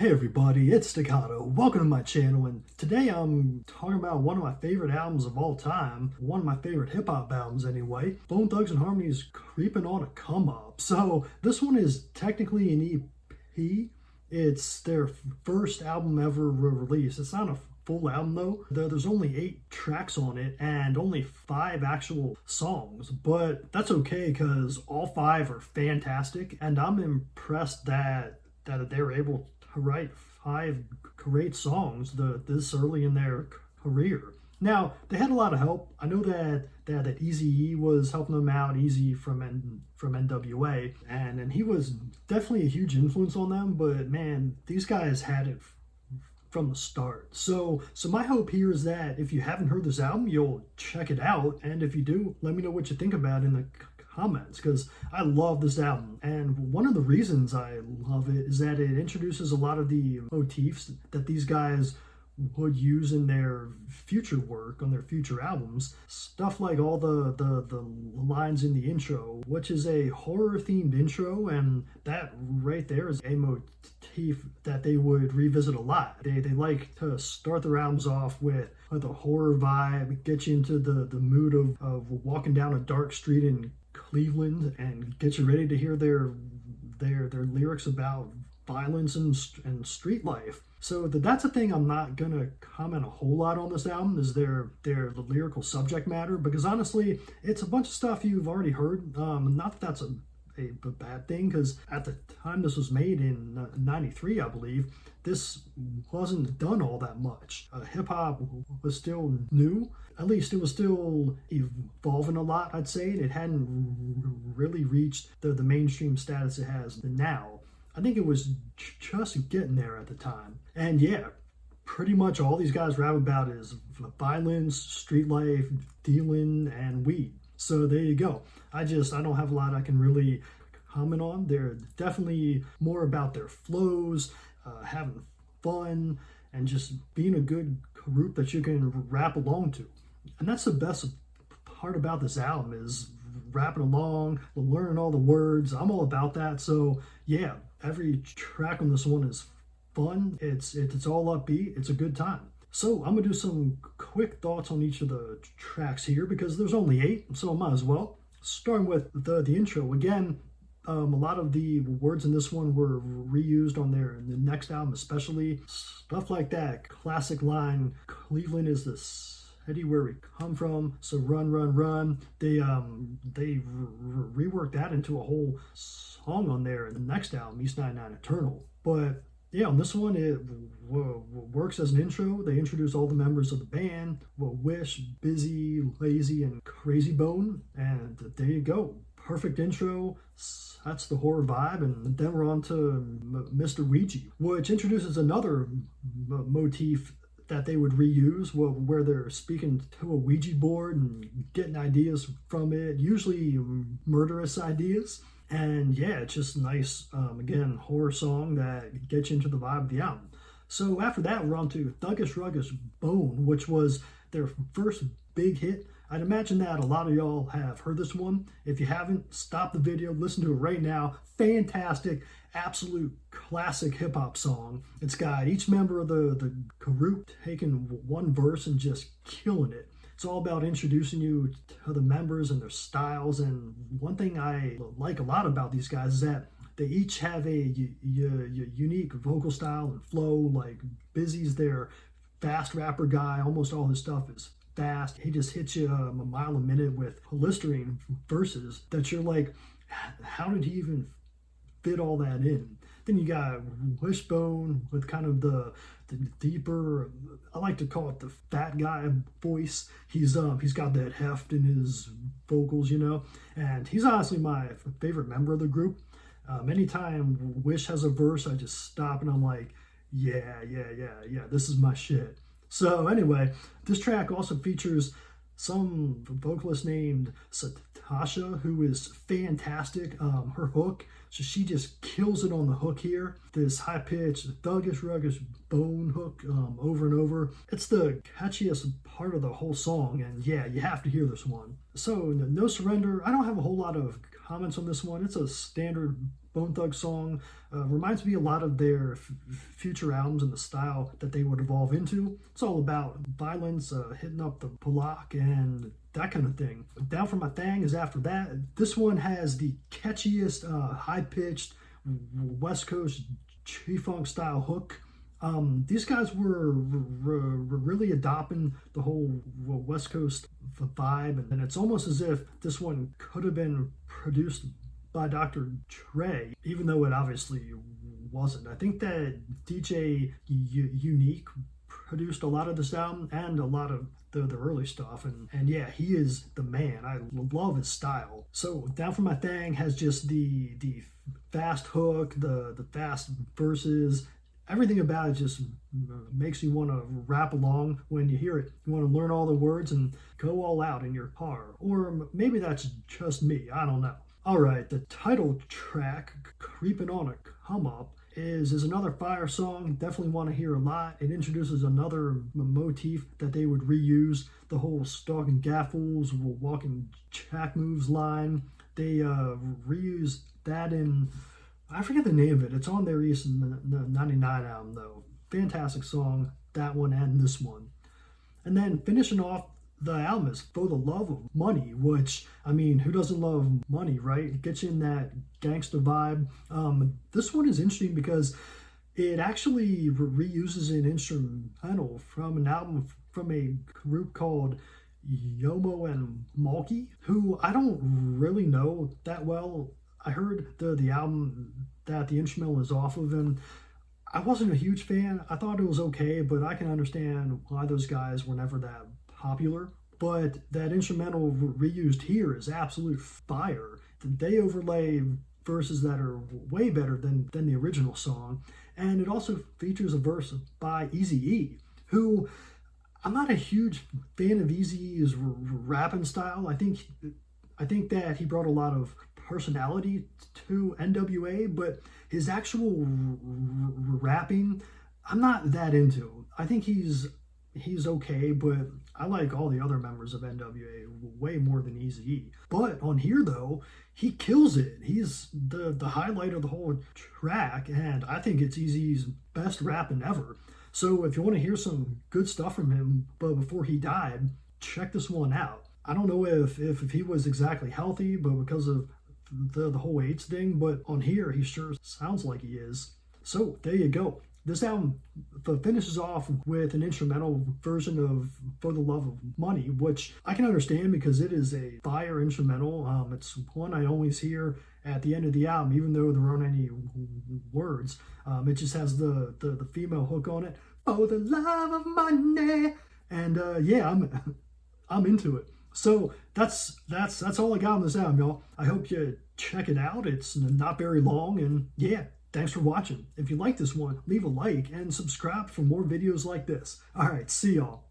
Hey everybody, it's Staccato. Welcome to my channel, and today I'm talking about one of my favorite albums of all time, one of my favorite hip-hop albums anyway, Bone Thugs-n-Harmony's Creepin' on a Come Up. So this one is technically an EP. It's their first album ever released. It's not a full album though. There's only 8 tracks on it and only 5 actual songs, but that's okay because all 5 are fantastic, and I'm impressed that they were able to write 5 great songs this early in their career. Now, they had a lot of help. I know that Eazy-E was helping them out, Eazy from NWA, and he was definitely a huge influence on them, but man, these guys had it from the start. So my hope here is that if you haven't heard this album, you'll check it out, and if you do, let me know what you think about it in the comments, because I love this album. And one of the reasons I love it is that it introduces a lot of the motifs that these guys would use in their future work on their future albums. Stuff like all the lines in the intro, which is a horror themed intro, and that right there is a motif that they would revisit a lot. They like to start their albums off with a horror vibe, get you into the mood of walking down a dark street in Cleveland, and get you ready to hear their lyrics about violence and street life. So that's a thing I'm not gonna comment a whole lot on this album, is the lyrical subject matter, because honestly, it's a bunch of stuff you've already heard. Not that that's a bad thing, because at the time this was made in '93, I believe, this wasn't done all that much. Hip hop was still new. At least it was still evolving a lot, I'd say. It hadn't really reached the mainstream status it has now. I think it was just getting there at the time. And yeah, pretty much all these guys rap about is violence, street life, dealing, and weed. So there you go. I don't have a lot I can really comment on. They're definitely more about their flows, having fun, and just being a good group that you can rap along to. And that's the best part about this album, is rapping along, learning all the words. I'm all about that. So yeah, every track on this one is fun. It's all upbeat. It's a good time. So I'm gonna do some quick thoughts on each of the tracks here, because there's only 8, so I might as well. Starting with the intro again. A lot of the words in this one were reused on the next album, especially stuff like that classic line, "Cleveland is the city where we come from, so run, run, run." They reworked that into a whole song on there in the next album, East 99 Eternal. But yeah, on this one, it works as an intro. They introduce all the members of the band: Wish, Busy, Lazy, and Crazy Bone. And there you go. Perfect intro. That's the horror vibe. And then we're on to Mr. Ouija, which introduces another motif that they would reuse, where they're speaking to a Ouija board and getting ideas from it, usually murderous ideas. And yeah, it's just nice, again, horror song that gets you into the vibe of the album. So after that, we're on to Thuggish Ruggish Bone, which was their first big hit. I'd imagine that a lot of y'all have heard this one. If you haven't, stop the video, listen to it right now. Fantastic, absolute classic hip-hop song. It's got each member of the group taking one verse and just killing it. It's all about introducing you to the members and their styles. And one thing I like a lot about these guys is that they each have a unique vocal style and flow. Like Busy's their fast rapper guy. Almost all his stuff is fast. He just hits you a mile a minute with polystyrene verses that you're like, how did he even fit all that in? Then you got Wishbone with kind of the deeper, I like to call it the fat guy voice. He's got that heft in his vocals, and he's honestly my favorite member of the group. Anytime Wish has a verse, I just stop and I'm like, yeah, this is my shit. So anyway, this track also features some vocalist named Satasha, who is fantastic. Her hook, so she just kills it on the hook here. This high-pitched, thuggish, ruggish bone hook over and over. It's the catchiest part of the whole song, and yeah, you have to hear this one. So No Surrender, I don't have a whole lot of comments on this one. It's a standard Bone Thugs song reminds me a lot of their future albums and the style that they would evolve into. It's all about violence, hitting up the Polak and that kind of thing. Down for My Thang is after that. This one has the catchiest, high-pitched West Coast G-Funk style hook. These guys were really adopting the whole West Coast vibe, and it's almost as if this one could have been produced by Dr. Dre, even though it obviously wasn't. I think that DJ Unique produced a lot of this album and a lot of the early stuff, and yeah, he is the man. I love his style. So Down for My Thang has just the fast hook, the fast verses. Everything about it just makes you want to rap along when you hear it. You want to learn all the words and go all out in your car. Or maybe that's just me, I don't know. Alright, the title track, Creepin' on a Come Up, is another fire song. Definitely want to hear a lot. It introduces another motif that they would reuse, the whole stalking gaffles, walking jack moves line. They reuse that in, I forget the name of it. It's on their East 99 album though. Fantastic song, that one and this one. And then finishing off the album is For the Love of Money, which, I mean, who doesn't love money, right? It gets you in that gangster vibe. This one is interesting because it actually reuses an instrumental from an album from a group called Yomo and Malky, who I don't really know that well. I heard the album that the instrumental is off of, and I wasn't a huge fan. I thought it was okay, but I can understand why those guys were never that popular. But that instrumental reused here is absolute fire. They overlay verses that are way better than the original song, and it also features a verse by Eazy-E, who I'm not a huge fan of Eazy-E's rapping style. I think that he brought a lot of personality to NWA, but his actual rapping, I'm not that into. I think he's okay, but I like all the other members of NWA way more than Eazy-E. But on here though, he kills it. He's the highlight of the whole track, and I think it's Eazy-E's best rapping ever. So if you want to hear some good stuff from him, but before he died, check this one out. I don't know if he was exactly healthy, but because of the whole AIDS thing, but on here he sure sounds like he is. So there you go. This album finishes off with an instrumental version of For the Love of Money, which I can understand because it is a fire instrumental. It's one I always hear at the end of the album, even though there aren't any words. It just has the female hook on it. For the love of money. And yeah, I'm into it. So that's all I got on this album, y'all. I hope you check it out. It's not very long, and yeah, thanks for watching. If you like this one, leave a like and subscribe for more videos like this. All right, see y'all.